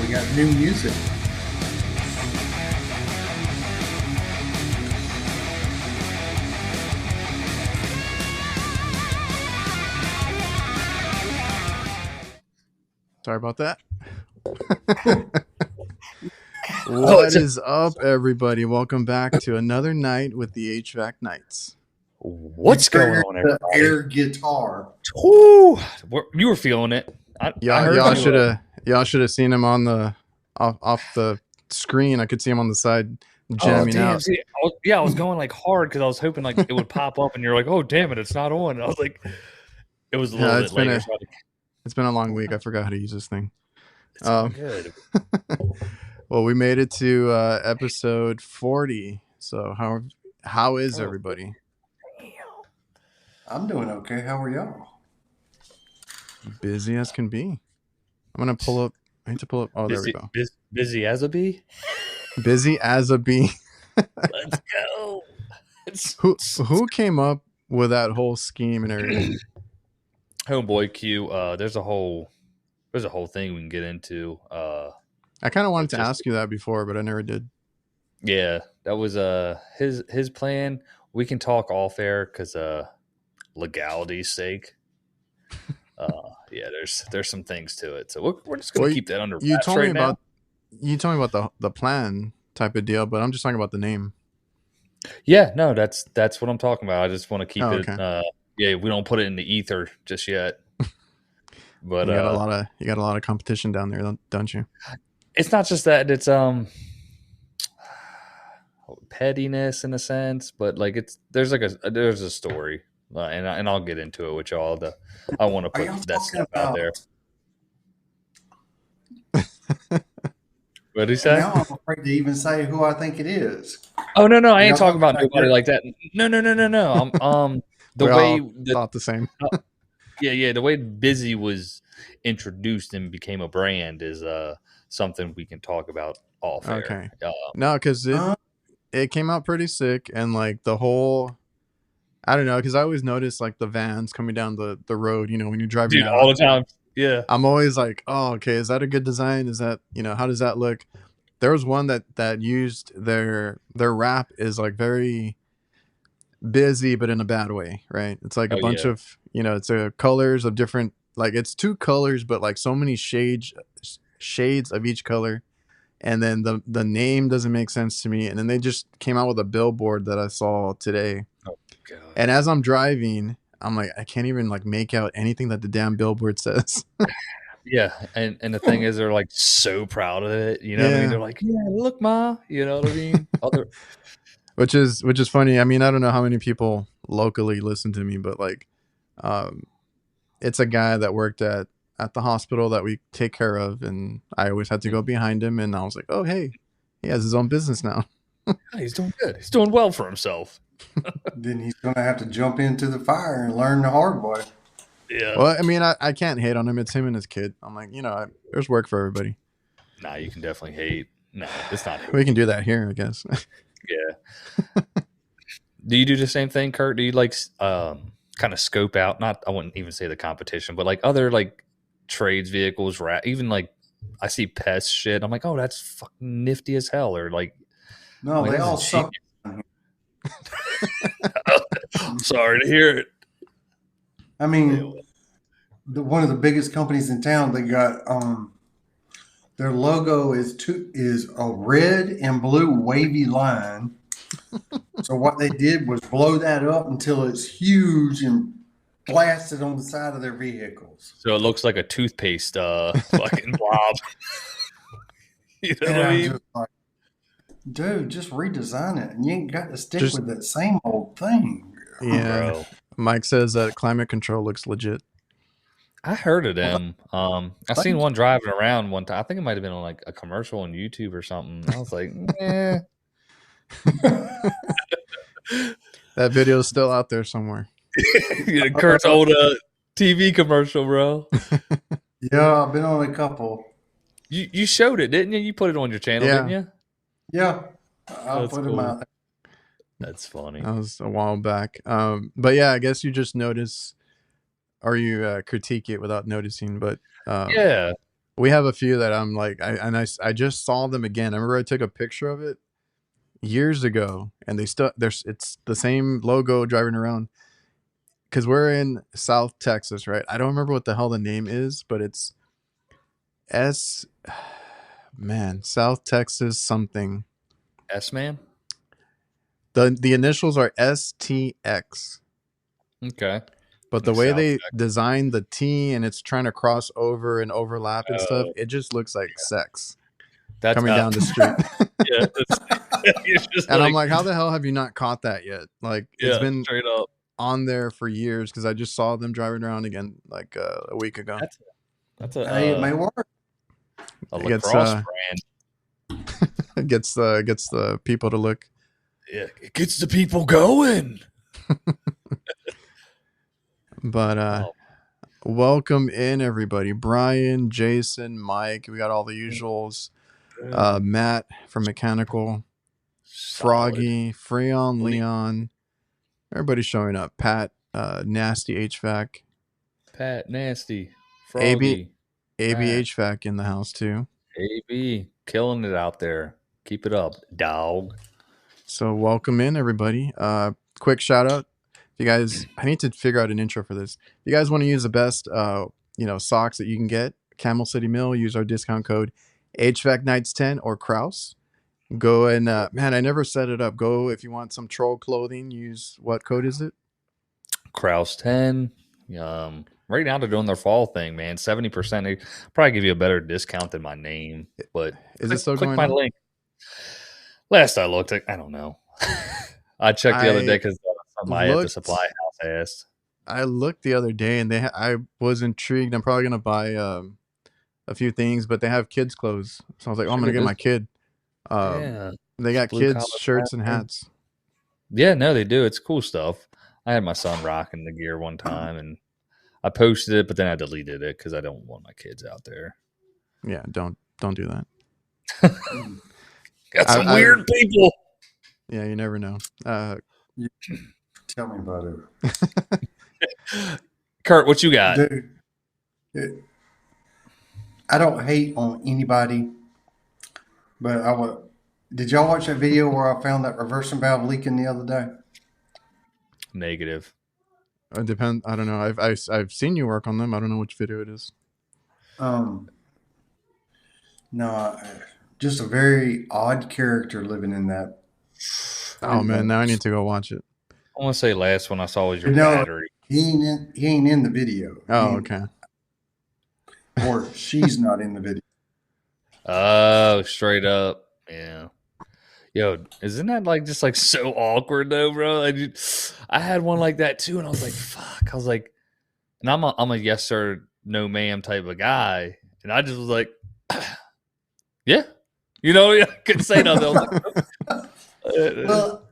We got new music. Sorry about that. What is up, everybody? Welcome back to another night with the HVAC Knights. What's going on, everybody? Air guitar. Woo! You were feeling it. Y'all should have seen him on the off the screen. I could see him on the side jamming out. See, I was going like hard because I was hoping like it would pop up, and you're like, "Oh, damn it, it's not on." And I was like, "It was a little bit later." It's been a long week. I forgot how to use this thing. It's good. Well, we made it to episode 40. So how is everybody? I'm doing okay. How are y'all? Busy as can be. I'm gonna pull up. I need to pull up. Oh, there we go. Busy as a bee. Busy as a bee. Let's go. Who came up with that whole scheme and everything? Homeboy Q. There's a whole thing we can get into. I kind of wanted to ask you that before, but I never did. Yeah, that was his plan. We can talk off air because legality's sake. Yeah, there's some things to it, so we're just gonna keep that under wraps. You told me about the plan type of deal, but I'm just talking about the name. Yeah, no, that's what I'm talking about. I just want to keep it. Okay. Yeah, we don't put it in the ether just yet. But you got a lot of competition down there, don't you? It's not just that; it's pettiness in a sense, but like there's a story, and I'll get into it with y'all. I want to put that stuff out there. What did he say? Now I'm afraid to even say who I think it is. Oh no, I ain't talking about nobody like that. No. The way thought the same. Yeah. The way Busy was introduced and became a brand is something we can talk about off air. Okay. No, because it came out pretty sick, and like the whole, I don't know, because I always notice like the vans coming down the road. You know, when you're driving out, all the time. Yeah. I'm always like, oh, okay, is that a good design? Is that, how does that look? There was one that used their wrap is like very busy, but in a bad way, right? It's like a bunch of, it's colors of different, like it's two colors, but like so many shades of each color. And then the name doesn't make sense to me. And then they just came out with a billboard that I saw today. Oh, God. And as I'm driving, I'm like, I can't even like make out anything that the damn billboard says. Yeah, and the thing is, they're like so proud of it. You know what I mean? They're like, yeah, look, ma. You know what I mean? Which is funny. I mean, I don't know how many people locally listen to me, but like, it's a guy that worked at the hospital that we take care of, and I always had to go behind him. And I was like, oh, hey, he has his own business now. He's doing good. He's doing well for himself. Then he's going to have to jump into the fire and learn the hard way. Yeah. Well, I mean, I can't hate on him. It's him and his kid. I'm like, there's work for everybody. Nah, you can definitely hate. No, it's not. We can do that here, I guess. Yeah. Do you do the same thing, Kurt? Do you like kind of scope out? I wouldn't even say the competition, but like other like trades vehicles, even like I see pest shit. I'm like, oh, that's fucking nifty as hell. Or like, no, they all suck. I'm sorry to hear it. I mean, one of the biggest companies in town, they got their logo is a red and blue wavy line. So what they did was blow that up until it's huge and blast it on the side of their vehicles. So it looks like a toothpaste fucking blob. You know what I mean? Dude, just redesign it, and you ain't got to stick with that same old thing. Yeah, bro. Mike says that climate control looks legit. I heard of them. I seen one driving around one time. I think it might have been on like a commercial on YouTube or something. I was like, eh. That video is still out there somewhere. Kurt's old TV commercial, bro. Yeah, I've been on a couple. You showed it, didn't you? You put it on your channel, didn't you? Yeah, I'll put them out. That's funny. That was a while back. But yeah, I guess you just notice, or you critique it without noticing. But yeah, We have a few that I'm like, I just saw them again. I remember I took a picture of it years ago, and it's the same logo driving around. Because we're in South Texas, right? I don't remember what the hell the name is, but it's S. Man, South Texas something. S-Man? The initials are STX. Okay. But the Like way South they Texas. designed the T and it's trying to cross over and overlap and stuff, Oh, it just looks like sex that's coming down the street. Yeah. It's just And I'm like, how the hell have you not caught that yet? Like, it's yeah, been straight up. on there for years because I just saw them driving around again like a week ago. That's Hey, it may work. a It gets, lacrosse brand. It gets the people to look. Yeah, it gets the people going. But welcome in everybody. Brian, Jason, Mike. We got all the usuals. Matt from Mechanical, Froggy, Freon, Leon. Everybody's showing up. Pat, Nasty HVAC. Pat, Nasty, Froggy, AB Matt. HVAC in the house too. AB, killing it out there. Keep it up, dog. So welcome in everybody. Quick shout out. If you guys, I need to figure out an intro for this. If you guys want to use the best, socks that you can get, Camel City Mill, use our discount code HVAC KNIGHTS 10 or Krauss. Go and man, I never set it up. Go if you want some troll clothing. Use what code is it? Krauss 10. Right now they're doing their fall thing, man. 70%. They probably give you a better discount than my name, but Is it still click going my on? link. Last I looked, I don't know. I checked the other day because somebody at the supply house asked. I looked the other day and I was intrigued. I'm probably gonna buy a few things, but they have kids clothes, so I was like, oh, I'm gonna get my kid. Yeah, they got kids shirts and hats. Yeah, no, they do. It's cool stuff. I had my son rocking the gear one time, and I posted it, but then I deleted it because I don't want my kids out there. Yeah, don't do that. Got some weird people. Yeah, you never know. Tell me about it. Kurt, what you got? Dude, I don't hate on anybody, but did y'all watch that video where I found that reversing valve leaking the other day? Negative. It depends. I don't know. I've seen you work on them. I don't know which video it is. No, just a very odd character living in that. Oh man, now I need to go watch it. I want to say last one I saw was your battery. He ain't in the video. Oh, okay. Or she's not in the video. Oh, straight up. Yeah. Yo, isn't that just so awkward though, bro? I had one like that too, and I was like, fuck. I was like, and I'm a yes sir, no ma'am type of guy. And I just was like, yeah. I couldn't say nothing. I was like, well,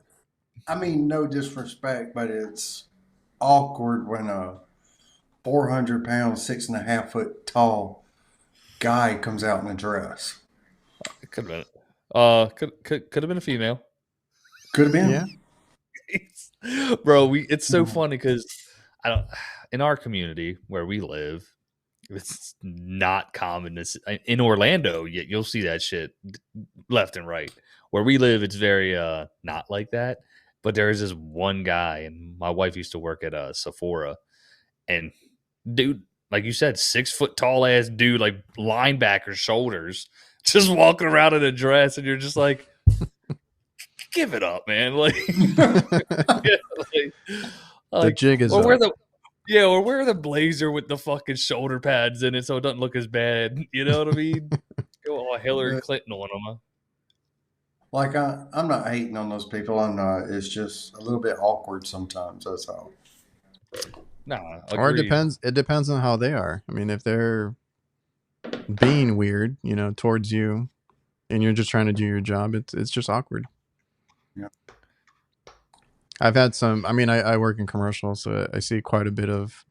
I mean, no disrespect, but it's awkward when a 400-pound, 6.5 foot tall guy comes out in a dress. It could have been. Could have been a female. Could have been. Yeah. Bro, it's so funny because in our community where we live, it's not common in Orlando. Yet you'll see that shit left and right. Where we live, it's very not like that. But there is this one guy, and my wife used to work at Sephora, and dude, like you said, 6 foot tall ass dude, like linebacker shoulders, just walking around in a dress, and you're just like, give it up, man. Like, the jig is up. Or wear the blazer with the fucking shoulder pads in it so it doesn't look as bad. You know what I mean? Go all Hillary Clinton on them. Like, I'm not hating on those people. I'm not. It's just a little bit awkward sometimes. That's all. Nah, or it depends. It depends on how they are. I mean, if they're being weird, towards you, and you're just trying to do your job, it's just awkward. Yeah. I've had some. I mean, I work in commercial, so I see quite a bit of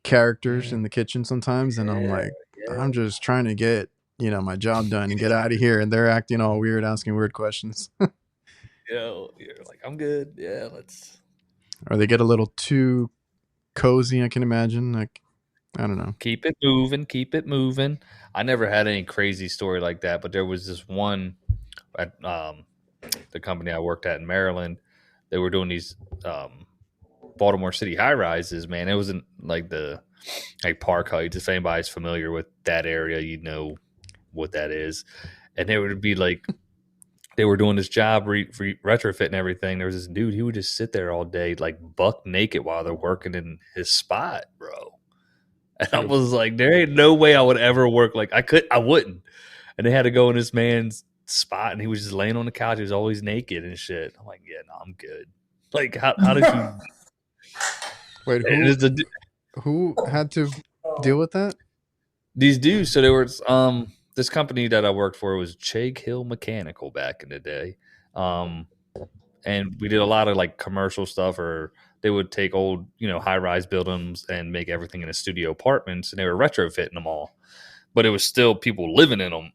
characters in the kitchen sometimes, and I'm like, I'm just trying to get my job done and get out of here, and they're acting all weird, asking weird questions. You're like, I'm good. Yeah, let's. Or they get a little too cozy. I can imagine, like, I don't know. Keep it moving. Keep it moving. I never had any crazy story like that, but there was this one at the company I worked at in Maryland. They were doing these Baltimore City high rises. Man, it wasn't like the Park Heights. If anybody's familiar with that area, you know what that is. And they would be like, they were doing this job retrofit and everything. There was this dude, he would just sit there all day, like buck naked while they're working in his spot, bro. And I was like, there ain't no way I would ever work. Like I wouldn't. And they had to go in this man's spot, and he was just laying on the couch. He was always naked and shit. I'm like, yeah, no, I'm good. Like, how did you? Wait, who had to deal with that? These dudes. So there was this company that I worked for was Chag Hill Mechanical back in the day, and we did a lot of like commercial stuff, or they would take old, high rise buildings and make everything into studio apartments, and they were retrofitting them all, but it was still people living in them.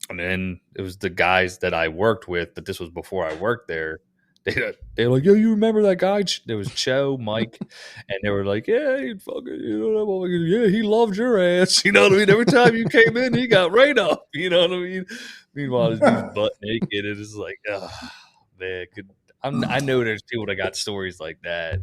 And then it was the guys that I worked with, but this was before I worked there. They were like, "Yo, you remember that guy?" There was Cho, Mike, and they were like, "Yeah, he fucking, yeah, he loved your ass." You know what I mean? Every time you came in, he got right up. You know what I mean? Meanwhile, this dude's butt naked, and it's like, oh man, I know there's people that got stories like that.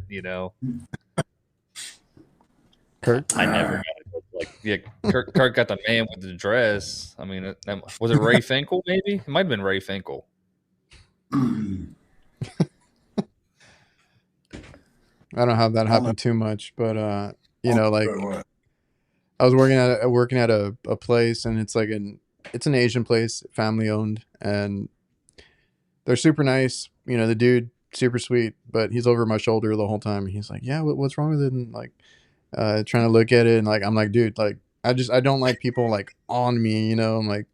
Kurt? I never got it. Like, yeah, Kurt got the man with the dress. I mean, was it Ray Finkel? Maybe it might have been Ray Finkel. I don't have that happen too much, but like I was working at a place, and it's like it's an Asian place, family owned, and they're super nice. The dude super sweet, but he's over my shoulder the whole time. He's like, "Yeah, what's wrong with it?" And like trying to look at it, and like I'm like, dude, like I don't like people like on me. I'm like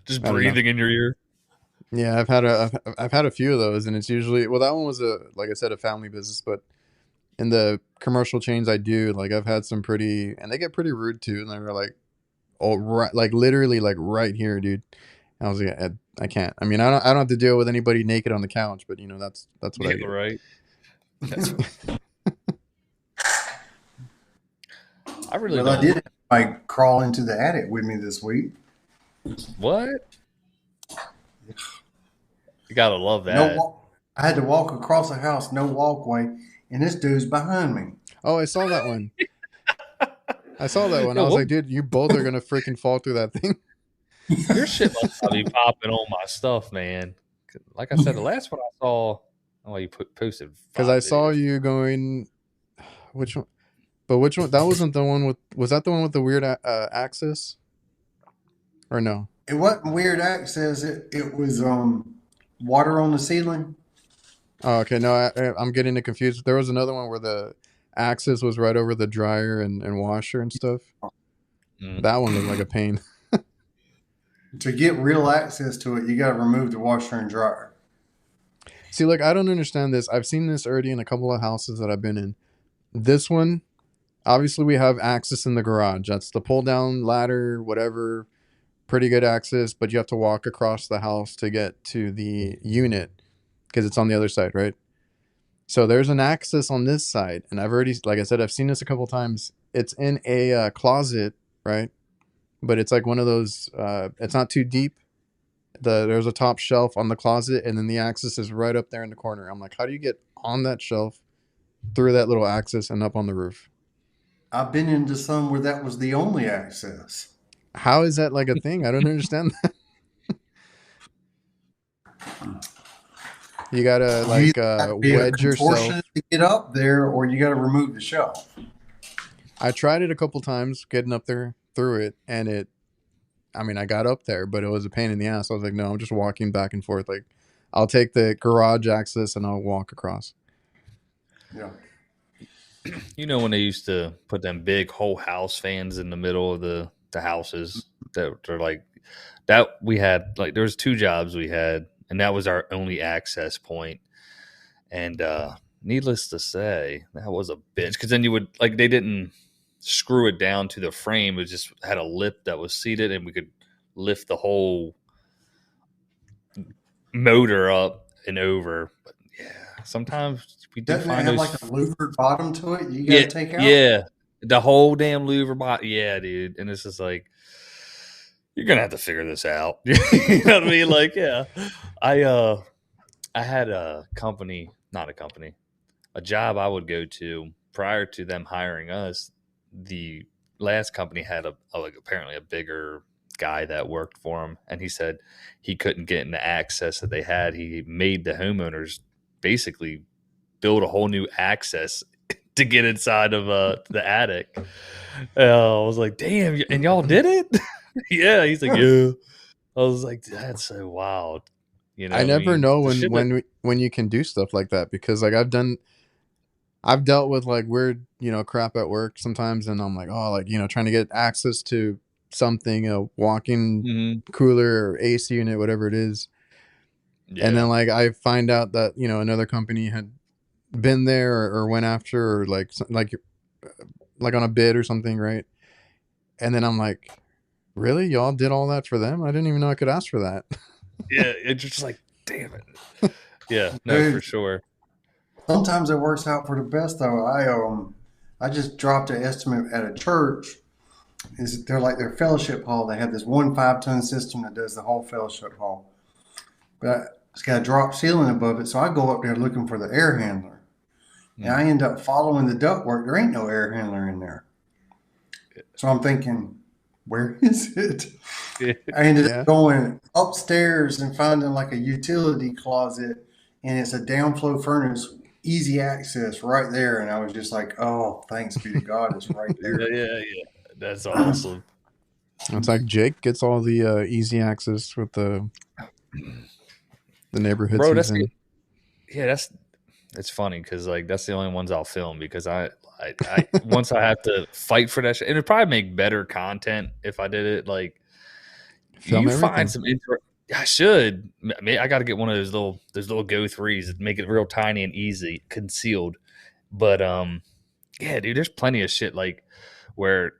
just breathing in your ear. Yeah, I've had a few of those, and it's usually, well, that one was like I said, a family business, but in the commercial chains I do, like I've had some and they get pretty rude too, and they were like, oh, right, like literally like right here, dude. And I was like, I can't. I mean, I don't have to deal with anybody naked on the couch, but that's what I do. Right. That's I really I did like crawl into the attic with me this week. What? You gotta love that. I had to walk across the house, no walkway, and this dude's behind me. Oh, I saw that one. I was like, dude, you both are gonna freaking fall through that thing. Your shit must be popping on my stuff, man. Like I said, the last one I saw, you posted. Because I saw you going. Which one? But which one? That wasn't the one with. Was that the one with the weird axis? Or no? It wasn't weird access. It was water on the ceiling. Oh, okay. No, I'm getting it confused. There was another one where the axis was right over the dryer and washer and stuff. That one looked like a pain. To get real access to it, you got to remove the washer and dryer. See, like, I don't understand this. I've seen this already in a couple of houses that I've been in. This one, obviously, we have access in the garage. That's the pull-down ladder, whatever. Pretty good access, but you have to walk across the house to get to the unit because it's on the other side, right? So there's an access on this side, and I've already, like I said, I've seen this a couple times. It's in a closet, right? But it's like one of those, it's not too deep. There's a top shelf on the closet, and then the access is right up there in the corner. I'm like, how do you get on that shelf, through that little access, and up on the roof? I've been into some where that was the only access. How is that like a thing? I don't understand that. You gotta like wedge yourself to get up there, or you gotta remove the shelf. I tried it a couple times getting up there through it, and I got up there, but it was a pain in the ass. I was like, no, I'm just walking back and forth. Like, I'll take the garage access and I'll walk across. Yeah. When they used to put them big whole house fans in the middle of the houses that are like that, we had like there was 2 jobs we had, and that was our only access point. And needless to say, that was a bitch, because then you would like, they didn't screw it down to the frame. It just had a lip that was seated, and we could lift the whole motor up and over. But yeah, sometimes we do Doesn't it find have those. like a louvered bottom to it? You got Yeah, to take out. yeah, the whole damn louver bot. Yeah, dude, and it's just like you're gonna have to figure this out. You know what I mean? Like, yeah, I had a company, not a company, a job I would go to prior to them hiring us. The last company had like apparently a bigger guy that worked for him, and he said he couldn't get into access that they had. He made the homeowners basically build a whole new access to get inside of the attic. I was like, damn, and y'all did it? Yeah. He's like, yeah. I was like, that's so wild. You know I what I never mean? know The shit that, when you can do stuff like that, because like I've dealt with like weird, crap at work sometimes, and I'm like, oh, like, trying to get access to something, a walk-in Mhm. cooler or AC unit, whatever it is. And then Yeah. like I find out that, another company had been there or went after, or like on a bid or something, right? And then I'm like, really? Y'all did all that for them? I didn't even know I could ask for that. Yeah. It's just like, damn it. Yeah. No, for Dude, sure. sometimes it works out for the best though. I just dropped an estimate at a church. They're like their fellowship hall. They have this 1 5-ton system that does the whole fellowship hall, but it's got a drop ceiling above it. So I go up there looking for the air handler, and I end up following the ductwork. There ain't no air handler in there. So I'm thinking, where is it? I ended Yeah. up going upstairs and finding like a utility closet, and it's a downflow furnace, easy access right there. And I was just like, oh, thanks be to God, it's right Yeah. there. Yeah. Yeah. That's awesome. It's like Jake gets all the easy access with the neighborhoods Bro, he's in. it's funny because like that's the only ones I'll film because I once I have to fight for that shit, and it'd probably make better content if I did it. Like Film you find everything. some I should. I got to get one of those little Go 3s that make it real tiny and easy concealed. But yeah, dude, there's plenty of shit like where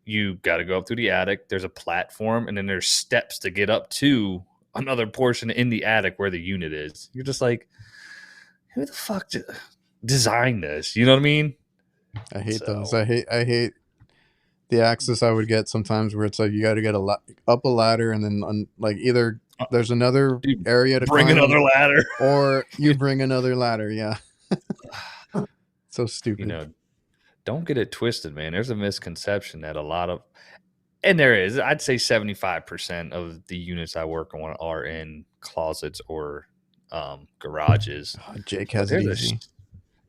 you got to go up through the attic. There's a platform, and then there's steps to get up to another portion in the attic where the unit is. You're just like, who the fuck designed this? You know what I mean? I hate those. So, I hate the access I would get sometimes where it's like you got to get up a ladder, and then like either there's another dude, area to bring climb, another ladder. or you bring another ladder. Yeah. So You stupid. know, don't get it twisted, man. There's a misconception that a lot of, and there is, I'd say 75% of the units I work on are in closets or garages. Oh, Jake But has it there's easy.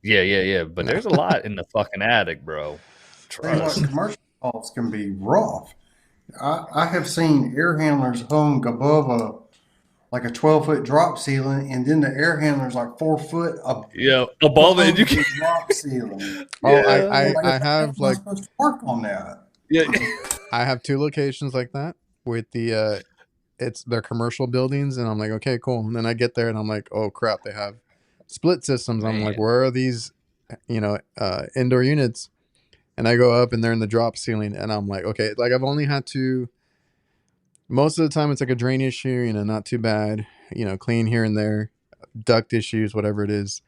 yeah. But No. there's a lot in the fucking attic, bro. Tell you what, Trust. commercial halls can be rough. I have seen air handlers hung above like a 12-foot drop ceiling, and then the air handler's like 4 foot Yeah, above it, above you the can. drop ceiling. Oh, Yeah, I'm I like, how have am I like supposed to work on that? yeah. I have 2 locations like that with the they're commercial buildings, and I'm like, okay, cool. And then I get there and I'm like, oh crap, they have split systems. I'm like, Man, where are these, indoor units? And I go up and they're in the drop ceiling, and I'm like, okay, like I've only had to. Most of the time, it's like a drain issue, not too bad, clean here and there, duct issues, whatever it is.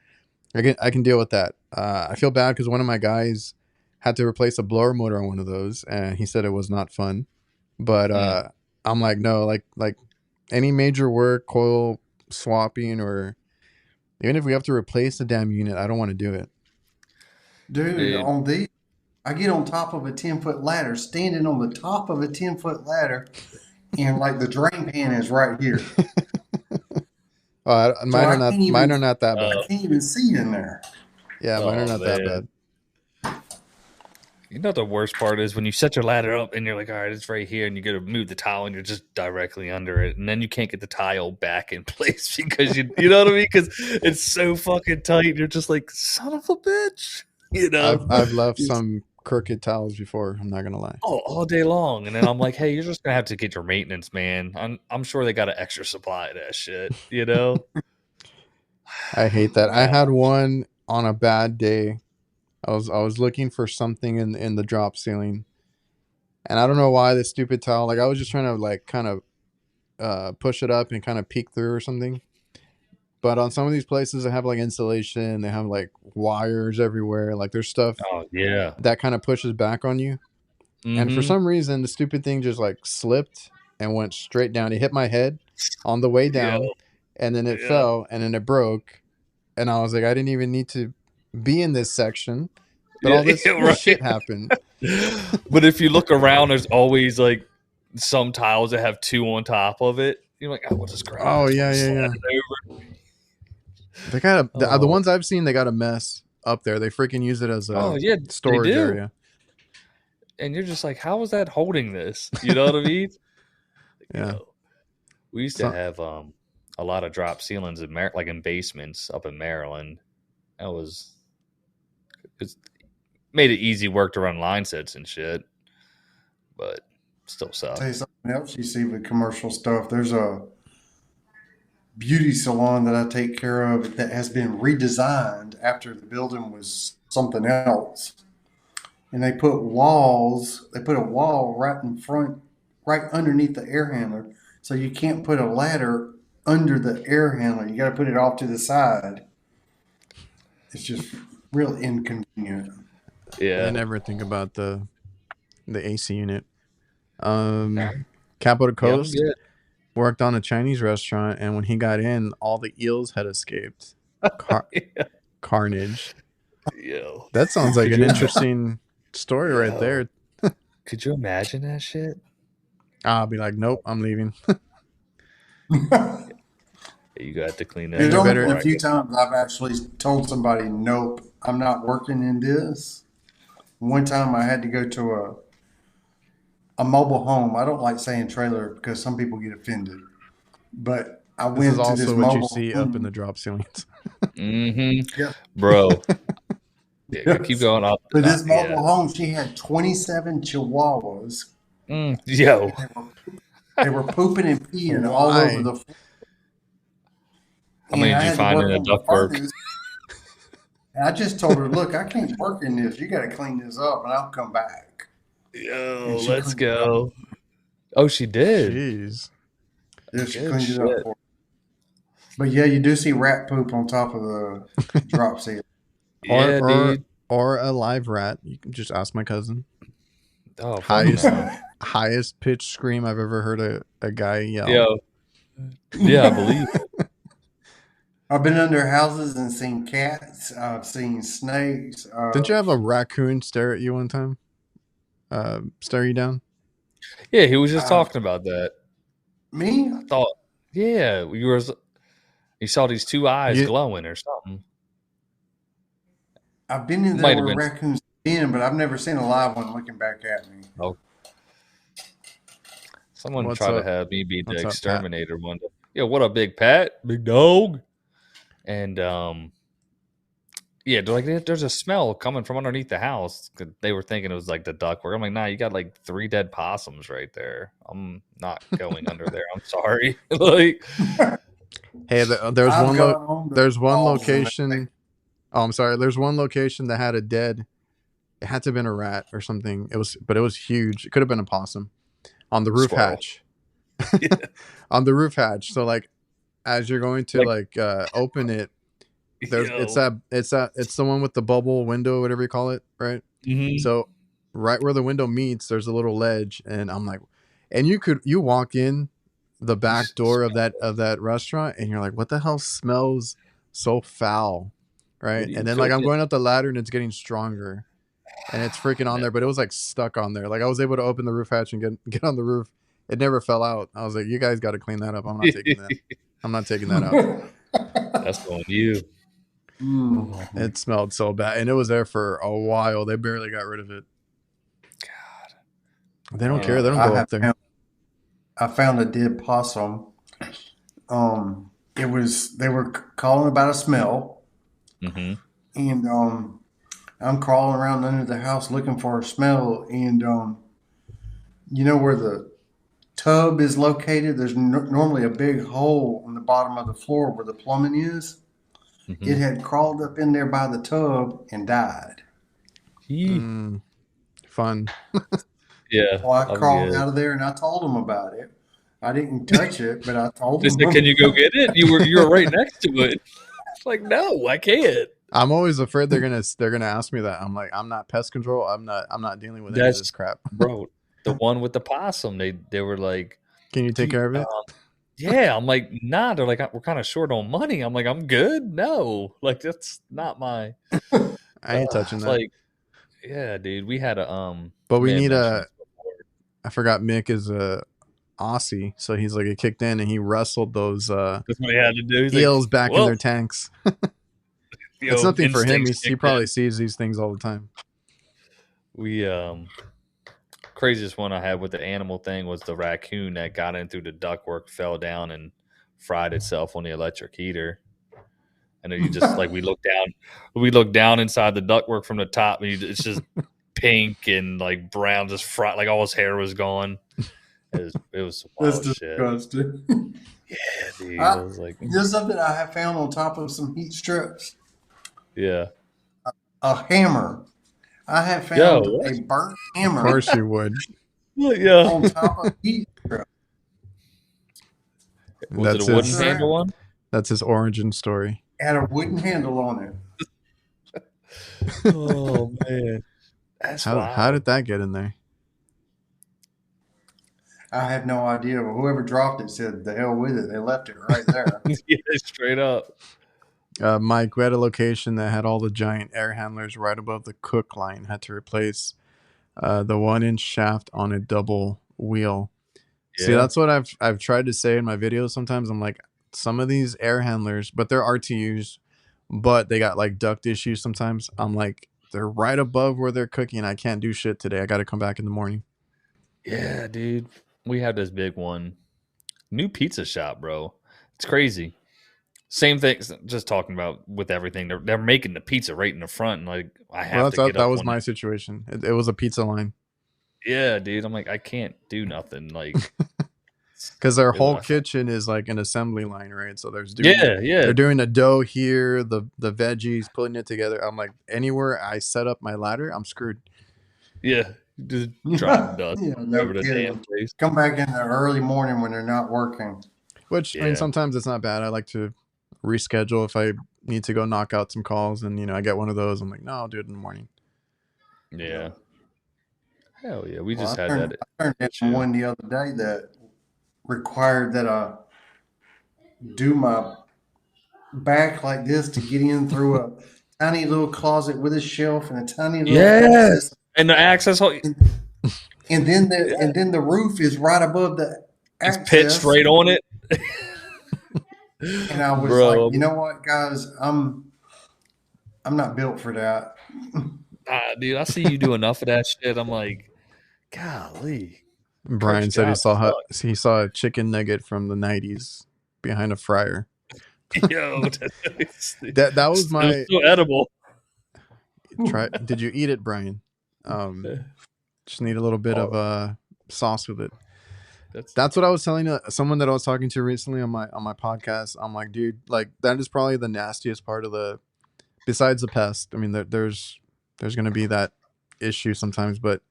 I can deal with that. I feel bad because one of my guys had to replace a blower motor on one of those, and he said it was not fun. But I'm like, no, like any major work, coil swapping, or even if we have to replace the damn unit, I don't want to do it. Dude, dude. on these, I get on top of a 10-foot ladder, standing on the top of a 10-foot ladder, and like the drain pan is right here. So Mine are not. Mine are not that I bad. can't even see in there. Yeah, mine are not that Man. bad. You know the worst part is when you set your ladder up and you're like, all right, it's right here, and you got to move the tile and you're just directly under it, and then you can't get the tile back in place because you know what I mean? Because it's so fucking tight. You're just like, son of a bitch, you know. I've left some crooked tiles before. I'm not gonna lie. All day long, and then I'm like, hey, you're just gonna have to get your maintenance, man. I'm sure they got an extra supply of that shit, you know. I hate that. I had one on a bad day. I was looking for something in the drop ceiling, and I don't know why this stupid tile. Like I was just trying to like kind of push it up and kind of peek through or something. But on some of these places, they have like insulation. They have like wires everywhere. Like there's stuff Oh yeah. that kind of pushes back on you. And for Mm-hmm. some reason, the stupid thing just like slipped and went straight down. It hit my head on the way Yeah. down, and then it Yeah. fell, and then it broke. And I was like, I didn't even need to be in this section, but all this right. shit happened. But if you look around, there's always like some tiles that have 2 on top of it. You're like, oh, we'll just grab Oh this yeah, one, yeah, slide yeah. it over. They got the Oh. ones I've seen. They got a mess up there. They freaking use it as a Oh yeah, they storage do. area. And you're just like, how is that holding this? You know what I mean? You Yeah. know, we used to have a lot of drop ceilings in like in basements up in Maryland. It's made it easy work to run line sets and shit, but still sucks. Tell you something else you see with commercial stuff. There's a beauty salon that I take care of that has been redesigned after the building was something else. And they put a wall right in front, right underneath the air handler. So you can't put a ladder under the air handler. You got to put it off to the side. It's just real inconvenient. Yeah. I never think about the AC unit. Capital Coast worked on a Chinese restaurant, and when he got in, all the eels had escaped. Carnage. Yo. That sounds like an interesting story right there. Could you imagine that shit? I'll be like, nope, I'm leaving. You got to clean that. There's only better- been a few times I've actually told somebody, nope, I'm not working in this. One time I had to go to a mobile home. I don't like saying trailer because some people get offended. But I This went is to also this what mobile you see home. up in the drop ceilings. Mm-hmm. Yeah. Bro. Yeah, keep going up. But this mobile home, she had 27 chihuahuas. Yo. They were pooping and peeing all over the floor. How many did you find in the ductwork? And I just told her, look, I can't work in this. You got to clean this up, and I'll come back. Yo, let's go. Oh, she did. Jeez. Yeah, she cleaned it up for her. But yeah, you do see rat poop on top of the drop ceiling. Yeah, dude. Or a live rat. You can just ask my cousin. Oh, highest pitch scream I've ever heard a guy yell. Yo. Yeah, I believe it. I've been under houses and seen cats. I've seen snakes. Didn't you have a raccoon stare at you one time? Stare you down? Yeah, he was just talking about that. Me? I thought, yeah, you saw these 2 eyes glowing or something. I've been in there where raccoons been, but I've never seen a live one looking back at me. Oh. Someone tried to have me be the exterminator one day. Yeah, what up, Big Pat? Big dog. And yeah, they're like, there's a smell coming from underneath the house. They were thinking it was like the ductwork. I'm like, nah, you got like 3 dead possums right there. I'm not going under there. I'm sorry. Like, hey, there's one location. Oh, I'm sorry. There's one location that had a dead. It had to have been a rat or something. It was huge. It could have been a possum on the roof hatch. On the roof hatch. So like, as you're going to open it, it's the one with the bubble window, whatever you call it, right? Mm-hmm. So right where the window meets, there's a little ledge, and I'm like, and you walk in the back door of that restaurant, and you're like, what the hell smells so foul, right? And then like I'm going up the ladder, and it's getting stronger, and it's freaking on there, but it was like stuck on there. Like I was able to open the roof hatch and get on the roof. It never fell out. I was like, you guys got to clean that up. I'm not taking that. I'm not taking that out. That's on you. It smelled so bad, and it was there for a while. They barely got rid of it. God, they don't care. They don't go up there. I found a dead possum. They were calling about a smell, and I'm crawling around under the house looking for a smell, and you know where the tub is located? There's normally a big hole on the bottom of the floor where the plumbing is. Mm-hmm. It had crawled up in there by the tub and died. Fun. Yeah. So I crawled out of there and I told them about it. I didn't touch it, but I told They them. said, "Can you go get it?" You were right next to it. It's like, no, I can't. I'm always afraid they're gonna ask me that. I'm like, I'm not pest control. I'm not dealing with any of this crap. Bro, the one with the possum. They were like, Can you take care of it? yeah. I'm like, nah. They're like, we're kind of short on money. I'm like, I'm good. No, like that's not my. I ain't touching that. Like, yeah, dude. We had But we may have need mentioned a. this before. I forgot Mick is a Aussie, so he's like, it kicked in and he wrestled those That's what he had to do. He's eels like, back in their tanks. It's nothing for him. instincts He kicked probably in. sees these things all the time. We craziest one I had with the animal thing was the raccoon that got in through the ductwork, fell down, and fried itself on the electric heater. And then you just like we look down inside the ductwork from the top, and it's just pink and like brown, just fried, like all his hair was gone. It was some wild That's shit. disgusting. Yeah, dude. I was like, There's something I have found on top of some heat strips. yeah, A hammer. I have found a burnt hammer. Of course you would. yeah. On top of heat strip. Was it a wooden handle one? That's his origin story. Had a wooden handle on it. Oh man, that's how did that get in there? I have no idea, but whoever dropped it said, "The hell with it." They left it right there. Yeah, straight up. Mike, we had a location that had all the giant air handlers right above the cook line. Had to replace the 1-inch shaft on a double wheel. Yeah. See, that's what I've tried to say in my videos. Sometimes I'm like, some of these air handlers, but they're RTUs, but they got like duct issues. Sometimes I'm like, they're right above where they're cooking. I can't do shit today. I got to come back in the morning. Yeah, dude. We have this big one. New pizza shop, bro. It's crazy. Same thing. Just talking about with everything. They're making the pizza right in the front. And like I have to get up. That was my situation. It was a pizza line. Yeah, dude. I'm like, I can't do nothing. Like, because their whole kitchen is like an assembly line, right? So there's they're doing the dough here, the veggies, putting it together. I'm like, anywhere I set up my ladder, I'm screwed. Yeah, just drop dust over the damn place. Come back in the early morning when they're not working. Which I mean, sometimes it's not bad. I like to reschedule if I need to go knock out some calls, and I get one of those. I'm like, no, I'll do it in the morning. Yeah. Hell yeah, we just had that. I turned in one the other day that required that I do my back like this to get in through a tiny little closet with a shelf and a tiny little access. And the access hole. And then the roof is right above the access. It's pitched right on it. And I was like, you know what, guys, I'm not built for that. Dude, I see you do enough of that shit. I'm like, golly. Brian said he saw a chicken nugget from the 90s behind a fryer. Yo, that was my so edible. Did you eat it, Brian? Just need a little bit of sauce with it. That's what I was telling someone that I was talking to recently on my podcast. I'm like, dude, like that is probably the nastiest part of besides the pest. I mean, there's going to be that issue sometimes, but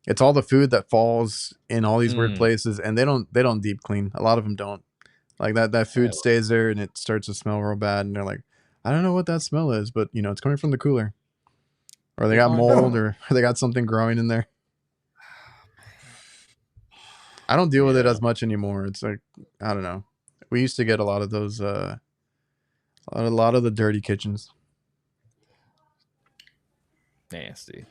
it's all the food that falls in all these weird places, and they don't deep clean. A lot of them don't. Like that food stays there and it starts to smell real bad, and they're like, I don't know what that smell is, but it's coming from the cooler, or they got mold, or they got something growing in there. I don't deal with it as much anymore. It's like, I don't know. We used to get a lot of those, a lot of the dirty kitchens. Nasty.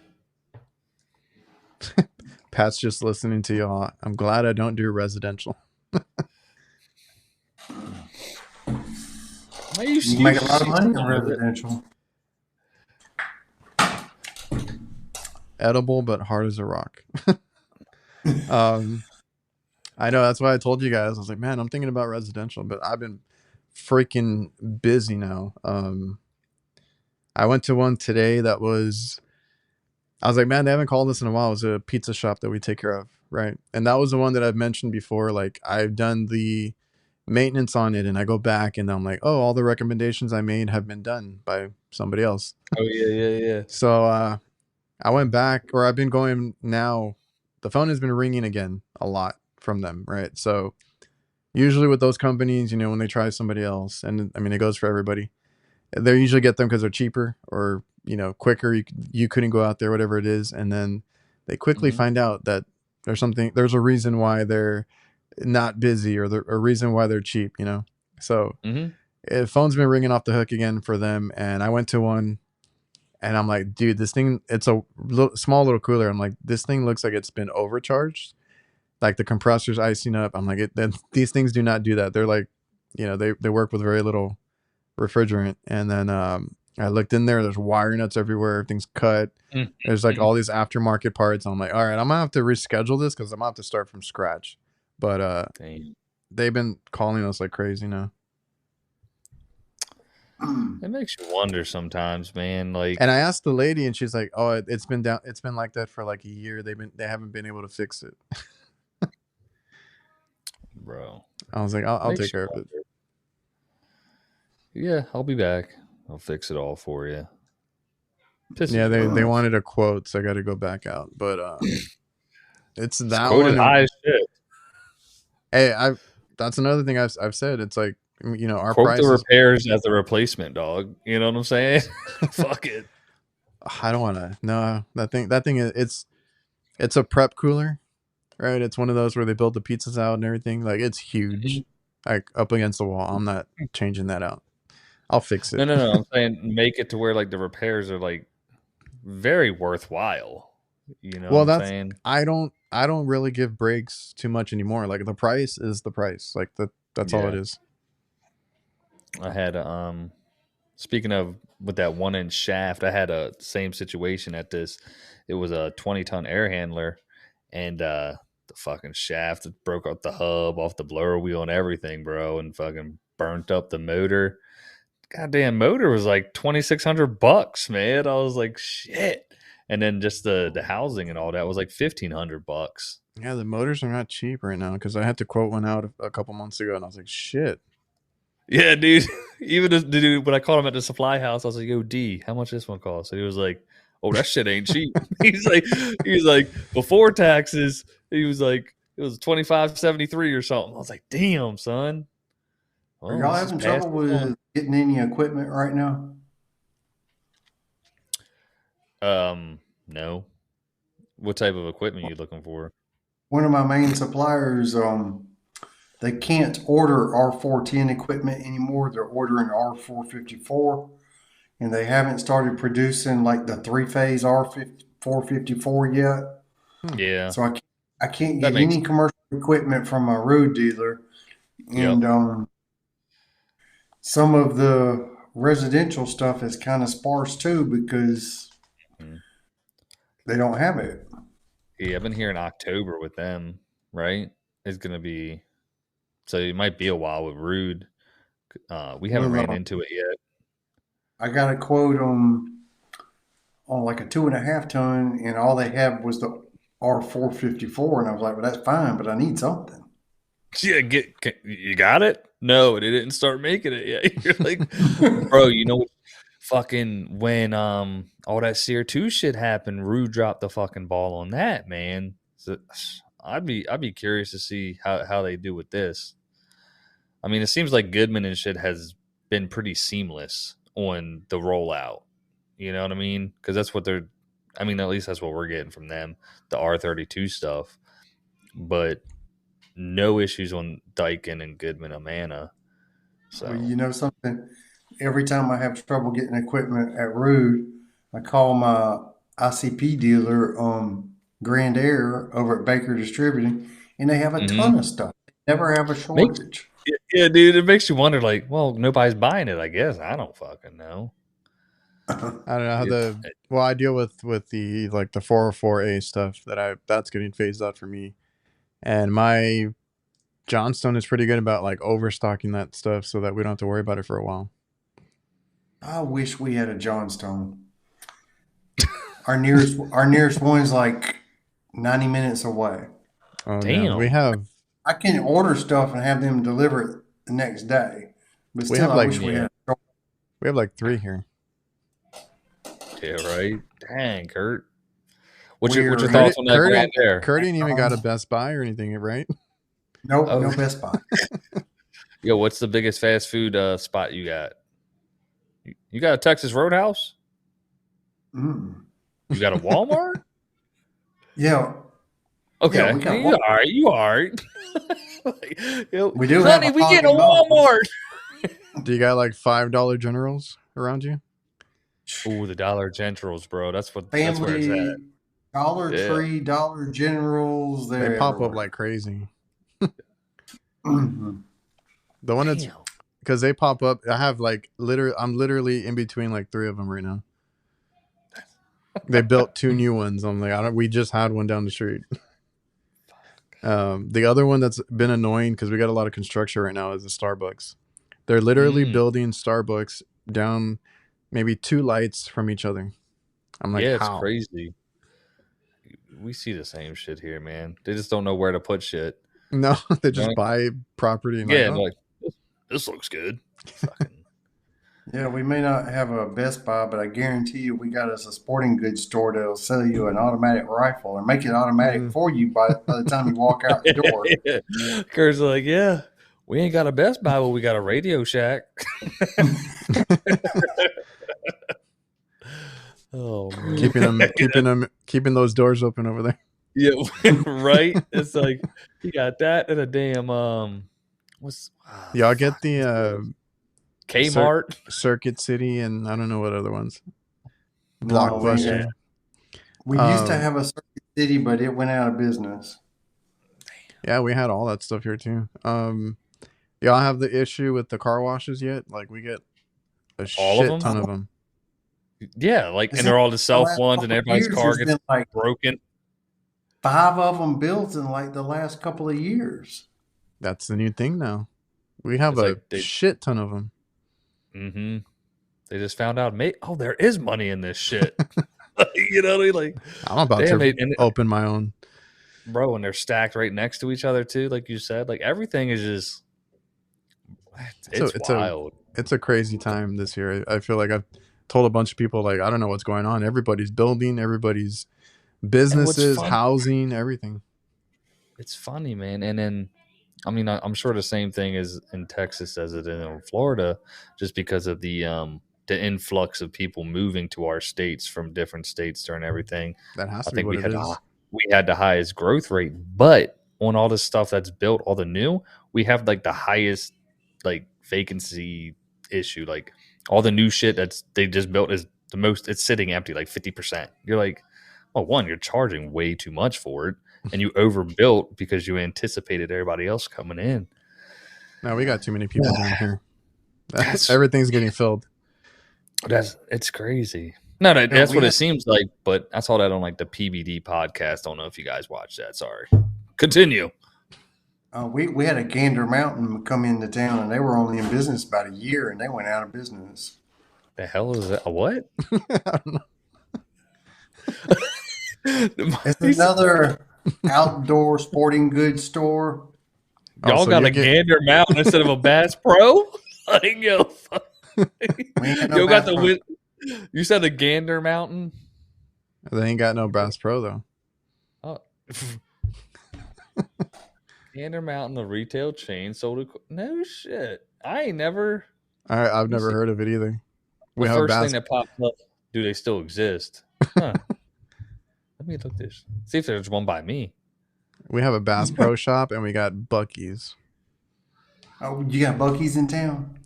Pat's just listening to y'all. I'm glad I don't do residential. You make a lot of money in residential. Edible, but hard as a rock. I know, that's why I told you guys. I was like, man, I'm thinking about residential, but I've been freaking busy now. I went to one today that was, I was like, man, they haven't called us in a while. It was a pizza shop that we take care of, right? And that was the one that I've mentioned before. Like, I've done the maintenance on it, and I go back and I'm like, oh, all the recommendations I made have been done by somebody else. Oh, yeah. So I went back, or I've been going now. The phone has been ringing again a lot from them, right? So usually with those companies, you know, when they try somebody else, and I mean it goes for everybody, they usually get them because they're cheaper or, you know, quicker. You couldn't go out there, whatever it is, and then they quickly find out that there's a reason why they're not busy, or a reason why they're cheap, you know. So phone's been ringing off the hook again for them, and I went to one, and I'm like, dude, this thing, it's a small little cooler. I'm like, this thing looks like it's been overcharged, like the compressor's icing up. I'm like, these things do not do that. They're like, you know, they work with very little refrigerant. And then I looked in there, there's wire nuts everywhere, everything's cut. There's like all these aftermarket parts. I'm like, all right, I'm gonna have to reschedule this because I'm gonna have to start from scratch. But they've been calling us like crazy now. It makes you wonder sometimes, man. Like, and I asked the lady, and she's like, "Oh, it's been like that for like a year. They haven't been able to fix it." Bro, I was like, "I'll take care of it." Yeah, I'll be back. I'll fix it all for you. Yeah, they wanted a quote, so I got to go back out. But it's that one. High as shit. Hey, that's another thing I've said. It's like, you know, our quote price the repairs as the replacement, dog. You know what I'm saying? Fuck it. I don't want to. No, that thing is it's a prep cooler, right? It's one of those where they build the pizzas out and everything. Like, it's huge, like up against the wall. I'm not changing that out. I'll fix it. No. I'm saying make it to where like the repairs are like very worthwhile. You know what I'm saying? I don't really give breaks too much anymore. Like, the price is the price. Like, that's all it is. I had speaking of with that 1-inch shaft, I had a same situation at this. It was a 20-ton air handler, and the fucking shaft broke out the hub off the blower wheel and everything, bro, and fucking burnt up the motor. Goddamn motor was like $2,600, man. I was like, shit. And then just the housing and all that was like $1,500. Yeah, the motors are not cheap right now, because I had to quote one out a couple months ago, and I was like, shit. Yeah, dude. Even the dude, when I called him at the supply house, I was like, "Yo, D, how much this one cost?" And he was like, "Oh, that shit ain't cheap." he's like, before taxes, he was like, it was $2,573 or something. I was like, "Damn, son." Well, are y'all having trouble with getting any equipment right now? No. What type of equipment are you looking for? One of my main suppliers, they can't order R410 equipment anymore. They're ordering R454, and they haven't started producing like the 3-phase R454 yet. Yeah. So I can't get any commercial equipment from a road dealer. And some of the residential stuff is kind of sparse too, because they don't have it. Yeah, I've been here in October with them, right? It's going to be, so it might be a while with Rude. We haven't ran into it yet. I got a quote on like a 2.5 ton, and all they had was the R454, and I was like, "Well, that's fine, but I need something." Yeah, you got it? No, they didn't start making it yet. You're like, bro, you know, fucking when all that CO2 shit happened, Rue dropped the fucking ball on that, man. So I'd be curious to see how they do with this. I mean, it seems like Goodman and shit has been pretty seamless on the rollout. You know what I mean? Because that's what they're. I mean, at least that's what we're getting from them, the R32 stuff. But no issues on Daikin and Goodman Amana. So well, you know something? Every time I have trouble getting equipment at Rude, I call my ICP dealer, Grand Air over at Baker Distributing, and they have a ton of stuff. They never have a shortage. Yeah, dude, it makes you wonder, like, well, nobody's buying it, I guess. I don't fucking know. I don't know how I deal with the like the 404A stuff that's getting phased out for me, and my Johnstone is pretty good about like overstocking that stuff so that we don't have to worry about it for a while. I wish we had a Johnstone. Our nearest one is like 90 minutes away. Oh, damn! No. I can order stuff and have them deliver it the next day, but still, I wish we had. We have like 3 here. Yeah, right. Dang, Kurt. What's your thoughts on that brand there? Kurt ain't even got a Best Buy or anything, right? Nope, Oh. no Best Buy. Yo, what's the biggest fast food spot you got? You got a Texas Roadhouse? Mm. You got a Walmart? Yeah, Okay, yeah, we got you all right? You all right? Like, yo, We do have honey, a we get a Haagen-Dazs. Walmart. Do you got like $5 generals around you? Ooh, the Dollar Generals, bro. That's where it's at. Family, Dollar Yeah. Tree, Dollar Generals. They're They pop everywhere. up like crazy. Mhm. The one that's Damn. because they pop up. I have like I'm literally in between like 3 of them right now. They built 2 new ones. I'm like, we just had one down the street. The other one that's been annoying because we got a lot of construction right now is the Starbucks. They're literally building Starbucks down maybe 2 lights from each other. I'm like, Yeah, it's how? crazy. We see the same shit here, man. They just don't know where to put shit. No, they just Right. buy property and Yeah, like, oh, like this looks good. Fucking Yeah, we may not have a Best Buy, but I guarantee you we got us a sporting goods store that'll sell you an automatic rifle and make it automatic for you by the time you walk out the door. Kurt's like, yeah, we ain't got a Best Buy, but we got a Radio Shack. Oh man. keeping those doors open over there. Yeah, right. It's like you got that and a damn Y'all get the Kmart. Circuit City and I don't know what other ones. No, Blockbuster. we used to have a Circuit City, but it went out of business. Yeah, we had all that stuff here too. Y'all have the issue with the car washes yet? Like we get a All of shit them? ton of them. Yeah, like and they're all the self ones, and everybody's car gets been like broken. 5 of them built in like the last couple of years. That's the new thing now. We have It's a shit ton of them. Mm-hmm. They just found out, oh, there is money in this shit. You know what I mean? Like, I'm about to open my own. Bro, and they're stacked right next to each other too, like you said. Like everything is just it's wild. It's a crazy time this year. I feel like I've told a bunch of people like I don't know what's going on. Everybody's building, everybody's businesses, housing, everything. It's funny, man. And then I mean, I'm sure the same thing is in Texas as it is in Florida, just because of the influx of people moving to our states from different states during everything. That has to be what it is. We had the highest growth rate, but on all the stuff that's built, all the new, we have like the highest like vacancy issue. Like all the new shit they just built is the most. It's sitting empty, like 50%. You're like, well, one, you're charging way too much for it, and you overbuilt because you anticipated everybody else coming in. No, we got too many people down here. Everything's getting filled. It's crazy. No, that's what it seems like, but I saw that on like the PBD podcast. Don't know if you guys watched that. Sorry. Continue. We had a Gander Mountain come into town, and they were only in business about a year, and they went out of business. The hell is that? A what? I don't know. It's another outdoor sporting goods store. Y'all got a Gander Mountain instead of a Bass Pro? Like, yo, you got the. You said a Gander Mountain. They ain't got no Bass Pro though. Oh. Gander Mountain, the retail chain, sold no shit. I ain't never. I've never heard of it either. The first thing that popped up. Do they still exist? Huh. Let me look this. See if there's one by me. We have a Bass Pro shop and we got Buc-ee's. Oh, you got Buc-ee's in town?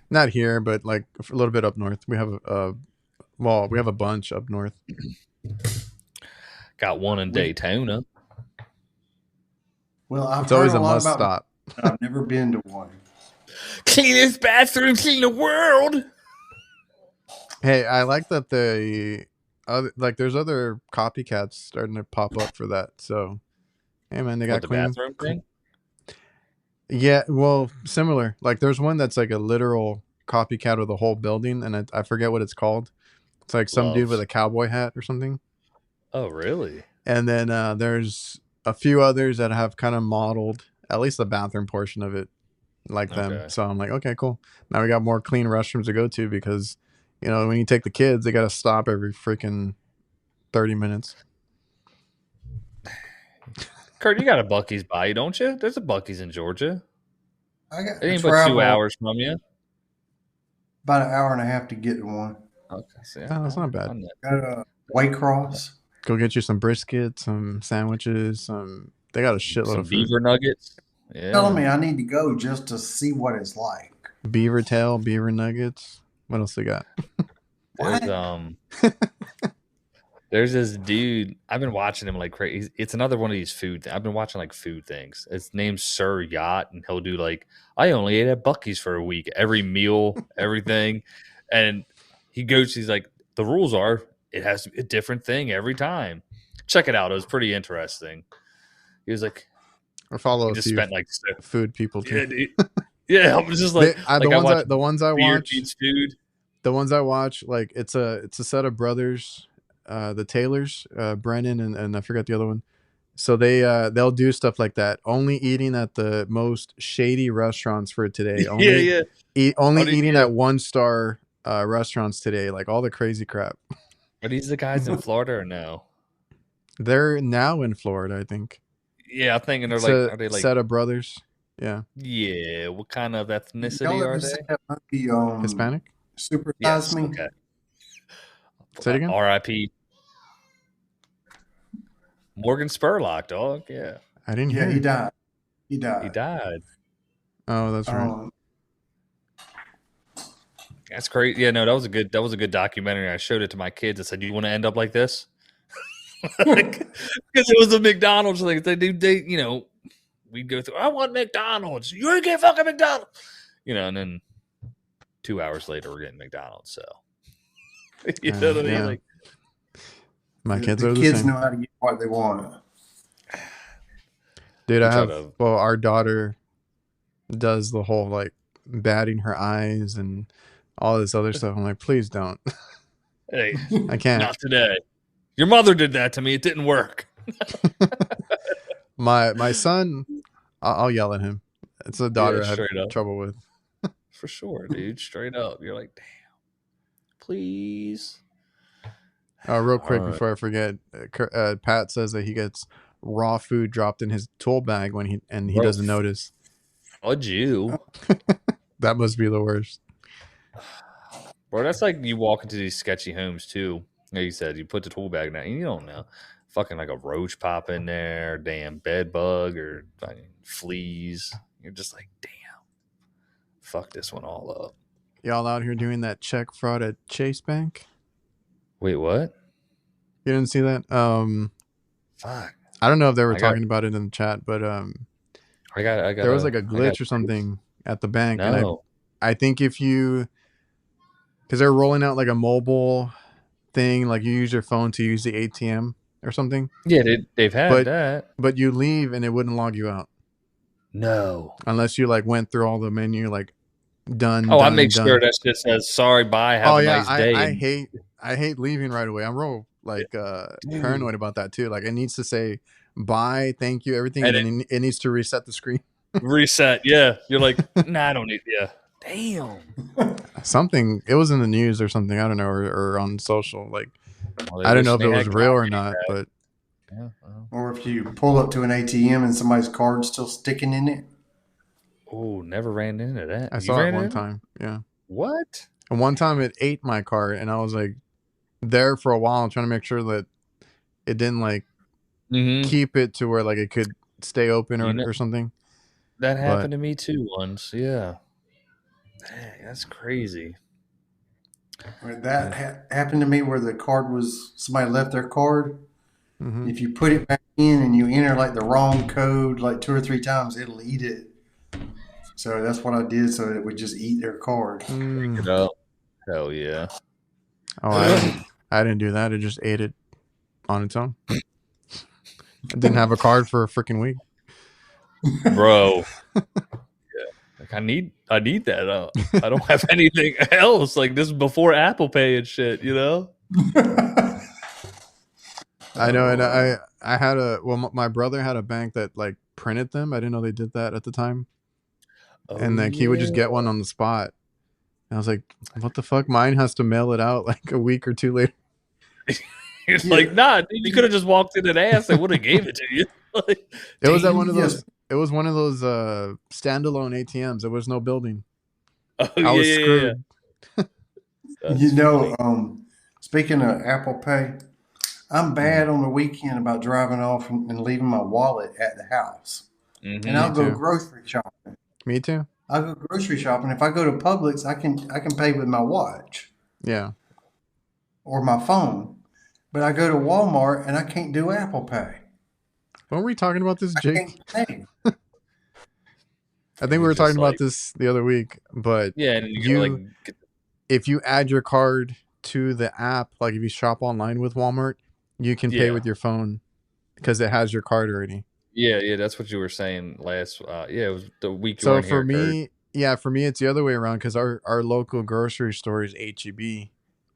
Not here, but like a little bit up north. We have we have a bunch up north. Got one in Daytona. Well, it's always a must stop. I've never been to one. Cleanest bathrooms in the world. Hey, I like that there's other copycats starting to pop up for that. So, hey man, they got the bathroom thing. Yeah, well, similar. Like there's one that's like a literal copycat of the whole building, and I forget what it's called. It's like some dude with a cowboy hat or something. Oh, really? And then there's a few others that have kind of modeled at least the bathroom portion of it like them. So I'm like, okay, cool. Now we got more clean restrooms to go to because, you know, when you take the kids, they got to stop every freaking 30 minutes. Kurt, you got a Bucky's by you, don't you? There's a Bucky's in Georgia. I got It to ain't but 2 travel hours from you. about an hour and a half to get to one. Okay, see, Oh, that's not bad. Got a Waycross. Go get you some brisket, some sandwiches, some. They got a shitload Some of food. beaver nuggets. Yeah. Telling me I need to go just to see what it's like. Beaver tail, beaver nuggets. What else they got? There's there's this dude. I've been watching him like crazy. It's another one of these food. I've been watching like food things. It's named Sir Yacht, and he'll do like, I only ate at Bucky's for a week, every meal, everything, and he goes. He's like, the rules are it has to be a different thing every time. Check it out. It was pretty interesting. He was like, I follow he a just few spent like food people too. yeah, dude. Yeah, I was just like, The ones I beer watch, beats food. the ones I watch, like it's a set of brothers, the Taylors, Brennan and I forgot the other one. So they'll do stuff like that. Only eating at the most shady restaurants for today. Only eating at 1-star restaurants today. Like all the crazy crap. Are these the guys in Florida or no? They're now in Florida, I think. Yeah, I'm thinking they're It's like, a are they like set of brothers? Yeah, yeah, what kind of ethnicity Y'all are ever they? seen that movie, Hispanic. Super Yes, Size Me? okay. Say it again. R.I.P. Morgan Spurlock, dog. Yeah, I didn't Yeah, hear. he died. He died. he died. Oh, that's right. That's crazy. Yeah, no, that was a good documentary. I showed it to my kids. I said, "Do you want to end up like this?" Because it was a McDonald's thing. They, you know, we'd go through. I want McDonald's. You ain't get fucking McDonald's. You know, and then 2 hours later, we're getting McDonald's. So, you know what I mean? Yeah. Like, My kids the are the kids same. know how to get what they want. Dude, I try to- our daughter does the whole like batting her eyes and all this other stuff. I'm like, please don't. hey, I can't. not today. Your mother did that to me. It didn't work. My son, I'll yell at him. It's a daughter I have straight up. trouble with. For sure, dude. Straight up. You're like, damn. Please. Real quick All right. before I forget, Pat says that he gets raw food dropped in his tool bag when he Bro. doesn't notice. Fudge you. That must be the worst. Bro, that's like you walk into these sketchy homes too. Like you said, you put the tool bag down, and you don't know. Fucking like a roach pop in there, damn bed bug or fucking fleas. You're just like, damn. Fuck this one all up. Y'all out here doing that check fraud at Chase Bank? Wait, what? You didn't see that? Fuck. I don't know if they were I got- talking about it in the chat, but I got there was like a glitch or something at the bank, and No. I think if you, because they're rolling out like a mobile thing, like you use your phone to use the ATM or something, Yeah, they've had But- that. but you leave and it wouldn't log you out No. unless you like went through all the menu, like done. Oh, I done, make done. sure that shit says sorry, bye, have a nice day. I hate leaving right away. I'm real like paranoid about that too. Like it needs to say bye, thank you, everything, and then it needs to reset the screen. Reset, yeah. You're like, nah, I don't need. Yeah, damn. Something. It was in the news or something. I don't know, or on social. Like Well, I don't know if they it was had real or coffee not, back. but Yeah, well. Or if you pull up to an ATM and somebody's card's still sticking in it. Oh, never ran into that. I You saw it ran one into time. Yeah, What? and one time it ate my card, and I was like there for a while trying to make sure that it didn't like keep it to where like it could stay open or something. That happened to me too once. Yeah. Dang, that's crazy. That happened to me where the card was, somebody left their card. Mm-hmm. If you put it back in and you enter like the wrong code like 2 or 3 times, it'll eat it. So that's what I did, so it would just eat their card. Pick it up. Hell yeah. Oh, I didn't do that. It just ate it on its own. I didn't have a card for a freaking week. Bro. Yeah. Like I need that. I don't have anything else. Like this is before Apple Pay and shit, you know? I know, and I had my brother had a bank that like printed them. I didn't know they did that at the time. And like he would just get one on the spot. And I was like, what the fuck? Mine has to mail it out like a week or 2 later. He's Yeah. like, nah, dude, you could have just walked in and asked. I would have gave it to you. Like, It was at Damn, one of yes. those. It was one of those standalone ATMs. There was no building. oh I yeah, was yeah, yeah. screwed. That's You know, funny. speaking of Apple Pay, I'm bad on the weekend about driving off and leaving my wallet at the house. And Mhm. I'll Me go too. grocery shopping. Me too. I'll go grocery shopping. If I go to Publix, I can pay with my watch Yeah. or my phone. But I go to Walmart and I can't do Apple Pay. Weren't we talking about this, I Jake? can't pay. I think we were talking about this the other week, but Yeah, and you go like, get, if you add your card to the app, like if you shop online with Walmart, you can pay Yeah. with your phone because it has your card already. yeah, that's what you were saying last. Yeah, it was the week you So weren't for here, Kurt. for me, it's the other way around because our local grocery store is HEB.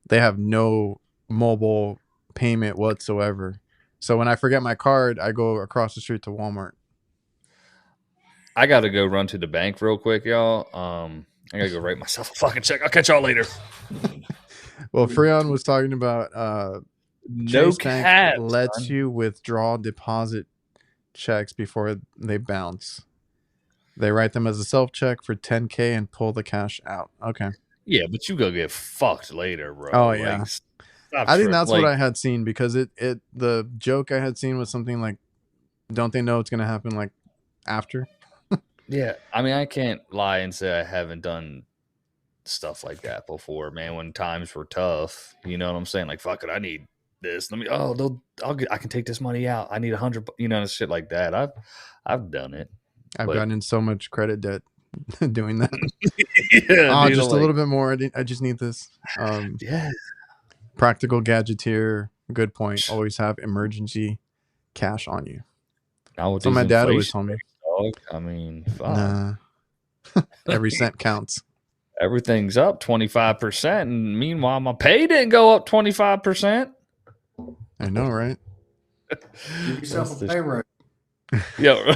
They have no mobile payment whatsoever. So when I forget my card, I go across the street to Walmart. I got to go run to the bank real quick, y'all. I got to go write myself a fucking check. I'll catch y'all later. Well, Freon was talking about No Chase Bank cap. lets you withdraw deposit checks before they bounce. They write them as a self check for $10K and pull the cash out. Okay. Yeah, but you go get fucked later, bro. Oh, Like, yeah. stop I think trip. that's Like, what I had seen because the joke I had seen was something like, don't they know it's going to happen like after? yeah, I mean, I can't lie and say I haven't done stuff like that before, man. When times were tough, you know what I'm saying? Like, fuck it, I need this. Let me. Oh, I can take this money out. I need 100. You know, shit like that. I've done it. I've But- gotten in so much credit debt doing that. yeah, dude, Just like, a little bit more. I just need this. Yeah, Practical gadgeteer. Good point. Always have emergency cash on you. now with So these my dad always inflation told me. rates, dog, I mean, fuck. Nah. Every cent counts. Everything's up 25%, and meanwhile, my pay didn't go up 25%. I know, right? Give yourself That's a the- pay raise. Yeah.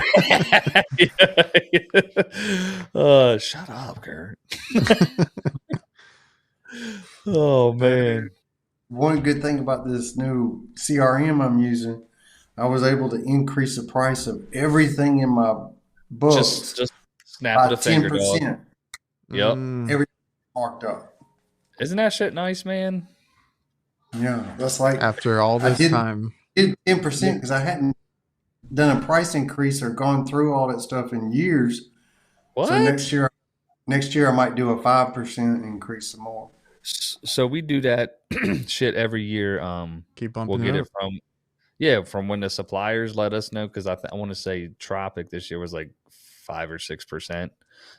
Shut up, Kurt. Oh man. One good thing about this new CRM I'm using, I was able to increase the price of everything in my books Just snap by the finger, dog. 10%. Yep. Mm, Marked up. Isn't that shit nice, man? Yeah, that's like after all I this did time. 10% because I hadn't done a price increase or gone through all that stuff in years. What? So next year I might do a 5% increase some more. So we do that shit every year. Keep bumping We'll get it it from when the suppliers let us know, because I want to say Tropic this year was like 5 or 6%.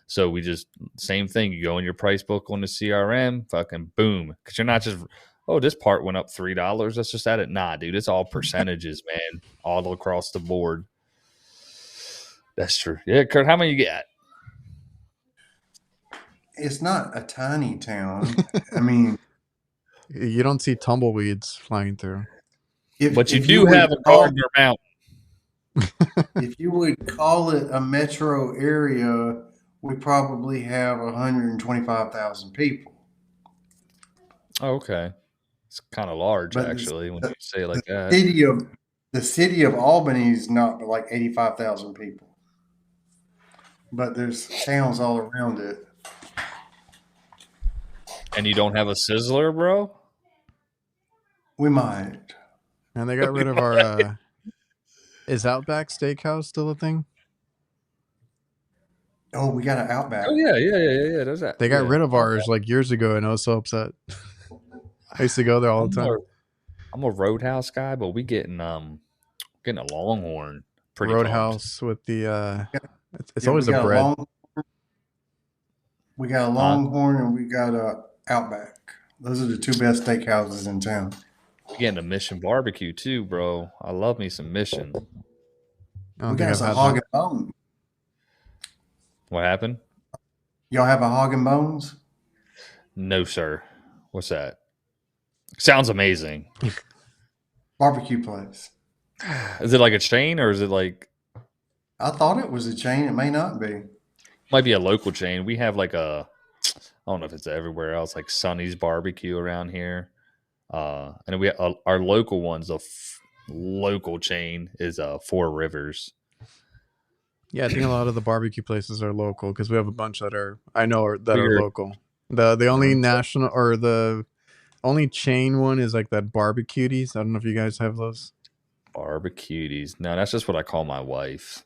So we just same thing. You go in your price book on the CRM, fucking boom, because you're not just this part went up $3. Let's just add it. Nah, dude, it's all percentages, man, all across the board. That's true. Yeah, Kurt, how many you get? It's not a tiny town. I mean, You don't see tumbleweeds flying through. But you if do would have a call- Gardner Mountain. If you would call it a metro area, we probably have 125,000 people. Oh, okay. It's kind of large, But actually, when you say it like that. The city of Albany is not like 85,000 people, but there's towns all around it. And you don't have a Sizzler, bro? We might. And they got rid of our. Is Outback Steakhouse still a thing? Oh, we got an Outback. Oh, yeah. There's that. They got yeah. rid of ours like years ago, and I was so upset. I used to go there all the time. I'm a Roadhouse guy, but we getting a Longhorn. Pretty Roadhouse with the. It's Yeah, always we the got bread. We got a Longhorn and we got a Outback. Those are the two best steakhouses in town. We getting a Mission Barbecue too, bro. I love me some Mission. I don't We think got I've some had hog that. and bone. What happened? Y'all have a hog and bones? No, sir. What's that? Sounds amazing. Barbecue place. Is it like a chain, or is it like I thought it was a chain. It may not be. might be a local chain? We have like I don't know if it's everywhere else, like Sonny's Barbecue around here. And we our local ones, the local chain is Four Rivers. Yeah, I think a lot of the barbecue places are local because we have a bunch that are are Weird. local. The only national or the only chain one is like that Barbecuties. I don't know if you guys have those. Barbecuties. No, that's just what I call my wife.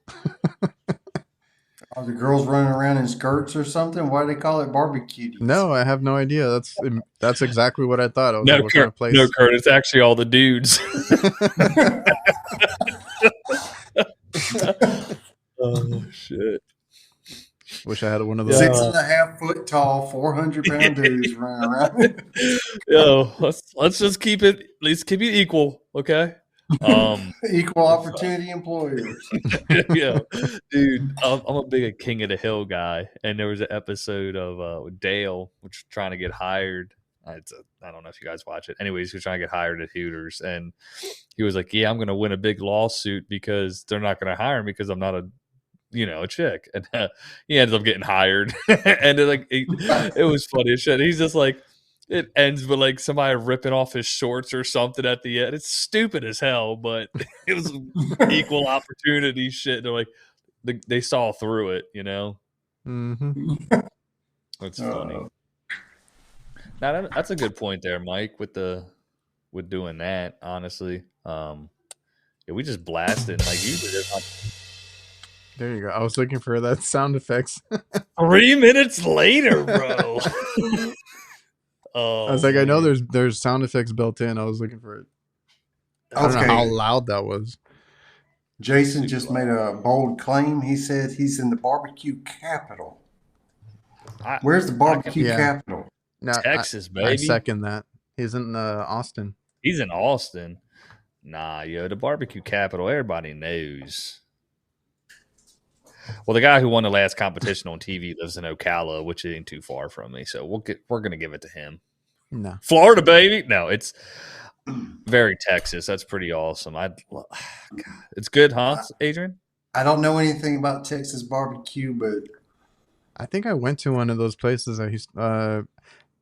Are the girls running around in skirts or something? Why do they call it barbecue? No, I have no idea. That's exactly what I thought. I was No, like, what kind of place? no, Kurt. It's actually all the dudes. Oh shit! Wish I had one of those. 6.5 foot tall, 400-pound dudes running around. Yo, let's just keep it. Let's keep it equal, okay? Equal opportunity employers. Yeah, dude, I'm a big King of the Hill guy, and there was an episode of Dale, which was trying to get hired. I don't know if you guys watch it. Anyways, he was trying to get hired at Hooters, and he was like, "Yeah, I'm going to win a big lawsuit because they're not going to hire me because I'm not a chick." And he ended up getting hired, and it was funny as shit. He's just like, it ends with like somebody ripping off his shorts or something at the end. It's stupid as hell, but it was equal opportunity shit. They're like, they saw through it, Mm-hmm. It's funny. Now that's a good point there, Mike, with doing that. Honestly, yeah, we just blasted like you did. There you go. I was looking for that sound effects. 3 minutes later, bro. I was like, man. I know there's sound effects built in. I was looking for it. I don't know how loud that was. Jason just made a bold claim. He said he's in the barbecue capital. Where's the barbecue capital? No, Texas, baby. I second that. He's in Austin. He's in Austin. Nah, the barbecue capital, everybody knows. Well, the guy who won the last competition on TV lives in Ocala, which ain't too far from me. So we're gonna give it to him. No, Florida, baby. No, it's very Texas. That's pretty awesome. God, it's good, huh, Adrian? I don't know anything about Texas barbecue, but I think I went to one of those places.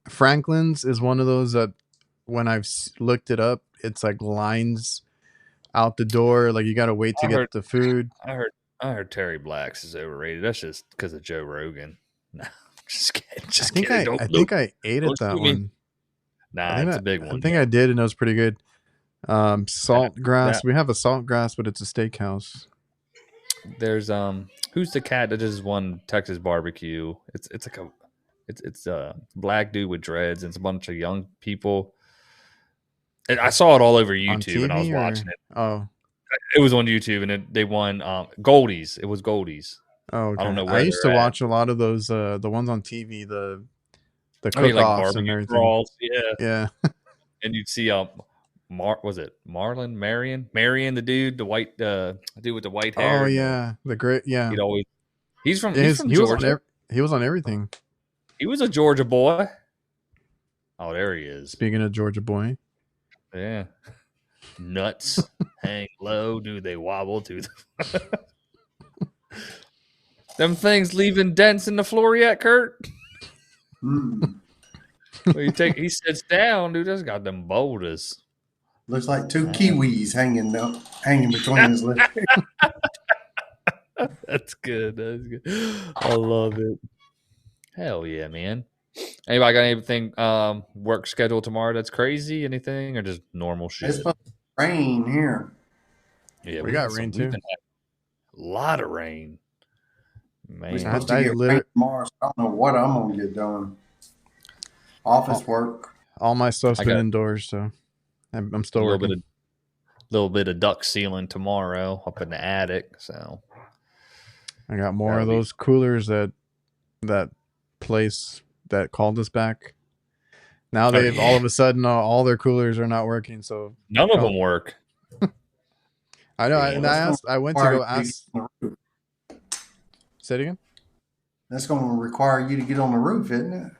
Franklin's is one of those that when I've looked it up, it's like lines out the door. Like you got to wait to get the food. I heard Terry Black's is overrated. That's just because of Joe Rogan. No, just kidding. I think I ate at that one. Nah, it's a big one. I think I did, and it was pretty good. Saltgrass. We have a Saltgrass, but it's a steakhouse. There's who's the cat that just won Texas barbecue? It's a black dude with dreads, and it's a bunch of young people. And I saw it all over YouTube, and I was watching it. Oh. It was on YouTube, and they won Goldies. It was Goldies. Oh, okay. I don't know where I used to watch a lot of those, the ones on TV, the cook-offs and everything. Crawls, yeah. And you'd see was it Marlon Marion, the dude, the white dude with the white hair. Oh yeah, the great He's from Georgia. He was on everything. He was a Georgia boy. Oh, there he is. Speaking of Georgia boy, yeah. Nuts hang low, do they wobble to them things leaving dents in the floor yet, Kurt? He sits down, dude. That's got them boulders. Looks like two kiwis hanging between his legs. That's good. I love it. Hell yeah, man. Anybody got anything work schedule tomorrow that's crazy? Anything or just normal shit? It's supposed to rain here. Yeah, we got rain too. A lot of rain. Man, we're supposed to get rain tomorrow, so I don't know what I'm gonna get done. Office work. All my stuff's been indoors, so I'm still working. A little bit of duct sealing tomorrow up in the attic. So I got more of those coolers that place that called us back. Now they've all of a sudden all their coolers are not working. So none of them work. I know. I went to go ask. Say it again. That's going to require you to get on the roof, isn't it?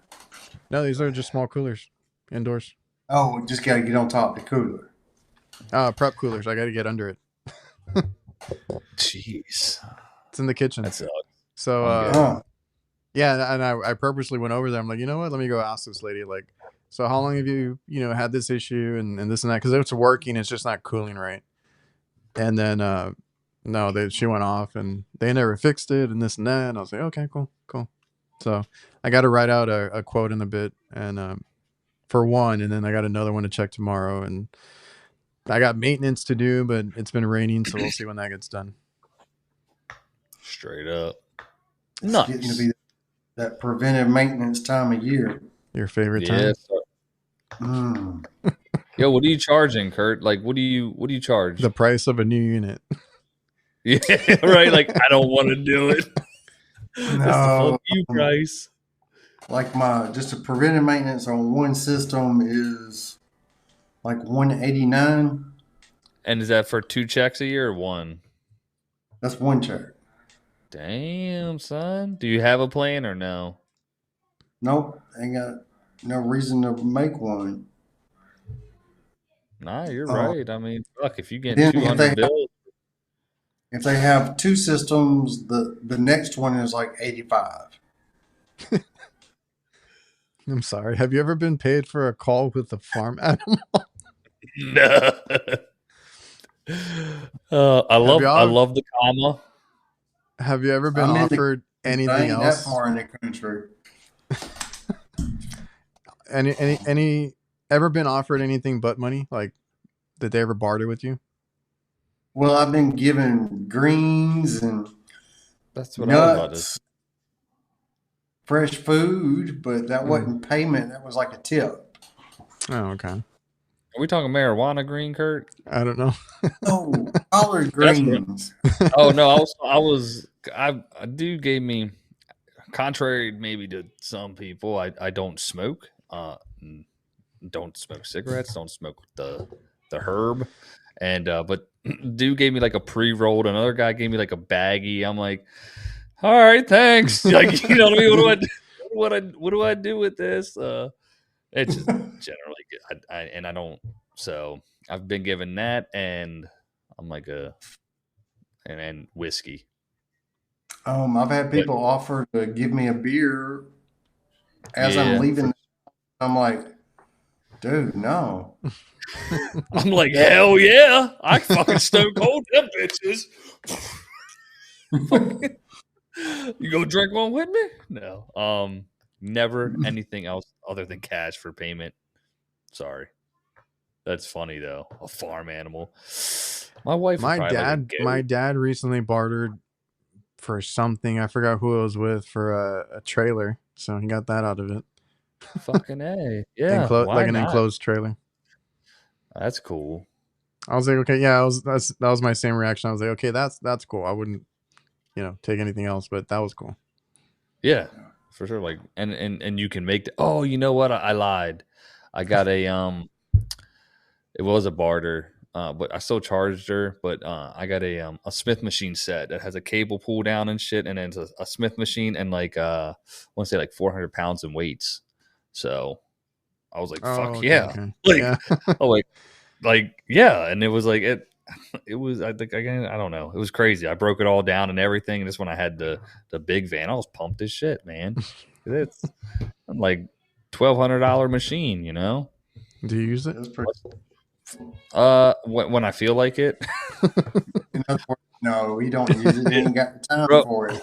No, these are just small coolers indoors. Oh, just got to get on top of the cooler. Prep coolers. I got to get under it. Jeez. It's in the kitchen. That sucks. So, yeah, and I purposely went over there. I'm like, you know what? Let me go ask this lady. Like, So how long have you had this issue and this and that? Because it's working, it's just not cooling right. And then no, she went off and they never fixed it and this and that. And I was like, okay, cool. So I got to write out a quote in a bit and for one, and then I got another one to check tomorrow, and I got maintenance to do, but it's been raining, so we'll see when that gets done. Straight up. It's Nice. getting to be that preventive maintenance time of year. Your favorite time? Yo, what are you charging, Kurt? Like, what do you charge? The price of a new unit. Yeah, right. Like, I don't want to do it. No, That's the fuck you price. Like just a preventive maintenance on one system is like $189. And is that for 2 checks a year or one? That's one check. Damn, son. Do you have a plan or no? Nope, ain't got no reason to make one. Nah, you're right. I mean, fuck, if you get then 200 bills. If they have 2 systems, the next one is like $85. I'm sorry. Have you ever been paid for a call with a farm animal? No. I love the comma. Have you ever been offered anything else? That far in the country. Any ever been offered anything but money? Like, did they ever barter with you? Well, I've been given greens and that's what I was about to. Fresh food, but that wasn't payment. That was like a tip. Oh, okay. Are we talking marijuana green, Kurt? I don't know. Oh, collard greens. Oh no, a dude gave me, contrary maybe to some people, I don't smoke. Don't smoke cigarettes. Don't smoke the herb. And but dude gave me like a pre-rolled. Another guy gave me like a baggie. I'm like, all right, thanks. Like, you know what I mean? What do I do with this? It's just generally good. I don't. So I've been given that, and I'm like and whiskey. I've had people offer to give me a beer as I'm leaving. I'm like, dude, no. I'm like, hell yeah! I fucking stone cold them bitches. You go drink one with me? No. Never anything else other than cash for payment. Sorry. That's funny though. A farm animal. My dad recently bartered for something. I forgot who it was with for a trailer. So he got that out of it. Fucking A. Yeah. Like an enclosed trailer. That's cool. I was like, okay, yeah, that was my same reaction. I was like, okay, that's cool. I wouldn't, take anything else, but that was cool. Yeah, for sure. Like, and you can make oh, you know what? I lied. I got it was a barter, but I still charged her. But I got a Smith machine set that has a cable pull down and shit, and then it's a Smith machine and like I want to say like 400 pounds in weights. So I was like, fuck yeah, okay. like yeah. oh like yeah, and it was like it was I think again I don't know, it was crazy. I broke it all down and everything, and this when I had the big van, I was pumped as shit, man. It's like $1,200 machine, Do you use it? When I feel like it. No, we don't use it. We ain't got time for it.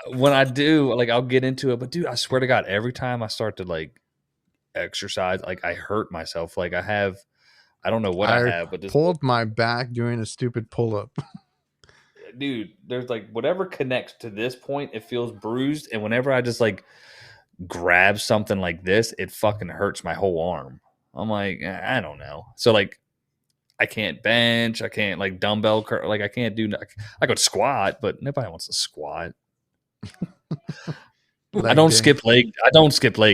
When I do, like, I'll get into it, but dude, I swear to God, every time I start to like exercise, like I hurt myself. Like I don't know what I have, but this pulled my back doing a stupid pull-up. Dude, there's like whatever connects to this point, it feels bruised, and whenever I just like grab something like this, it fucking hurts my whole arm. I'm like, I don't know. So like, I can't bench, I can't like dumbbell curl, like I can't do. I could squat, but nobody wants to squat. I don't skip leg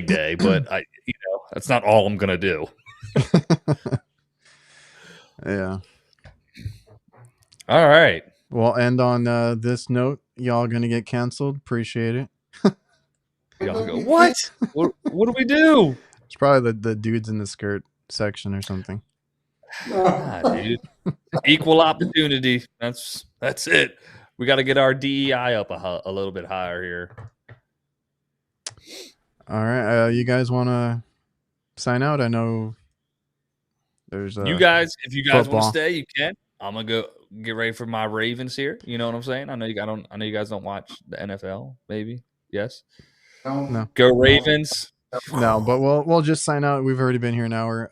day, but that's not all I'm gonna do. Yeah. All right. We'll end on this note. Y'all gonna get canceled. Appreciate it. Y'all go, what? What do we do? It's probably the dudes in the skirt section or something. Dude. Equal opportunity. That's it. We got to get our DEI up a little bit higher here. All right. You guys want to sign out? I know there's You guys, if you guys want to football. stay, you can. I'm gonna go get ready for my Ravens here. You know what I'm saying? I know you guys don't watch the NFL. Maybe yes. No. Go Ravens. No, but we'll just sign out. We've already been here an hour.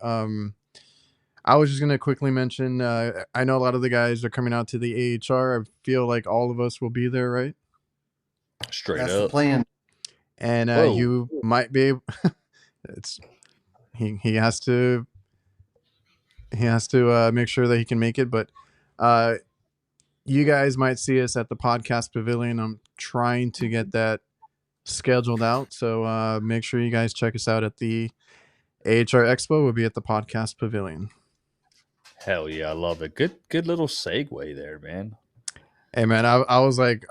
I was just gonna quickly mention. I know a lot of the guys are coming out to the AHR. I feel like all of us will be there, right? Straight That's up. the plan. And Whoa. you might be able. It's he has to make sure that he can make it, but you guys might see us at the podcast pavilion. I'm trying to get that scheduled out, so make sure you guys check us out at the AHR Expo. We'll be at the podcast pavilion. Hell yeah, I love it. Good little segue there, man. Hey man, I was like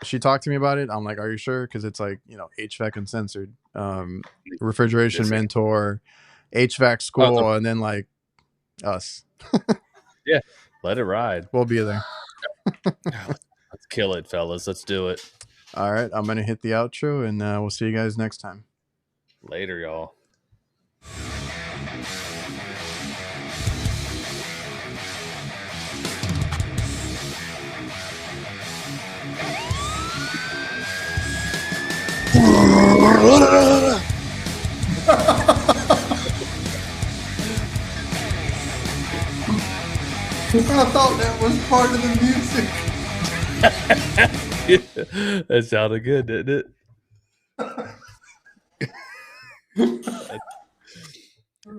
she talked to me about it. I'm like, are you sure? Because it's like, HVAC uncensored, refrigeration mentor, HVAC school, and then like us. Yeah, let it ride. We'll be there. Let's kill it, fellas. Let's do it. All right, I'm gonna hit the outro, and we'll see you guys next time. Later, y'all. I thought that was part of the music. That sounded good, didn't it?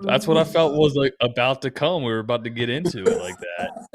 That's what I felt was like about to come. We were about to get into it like that.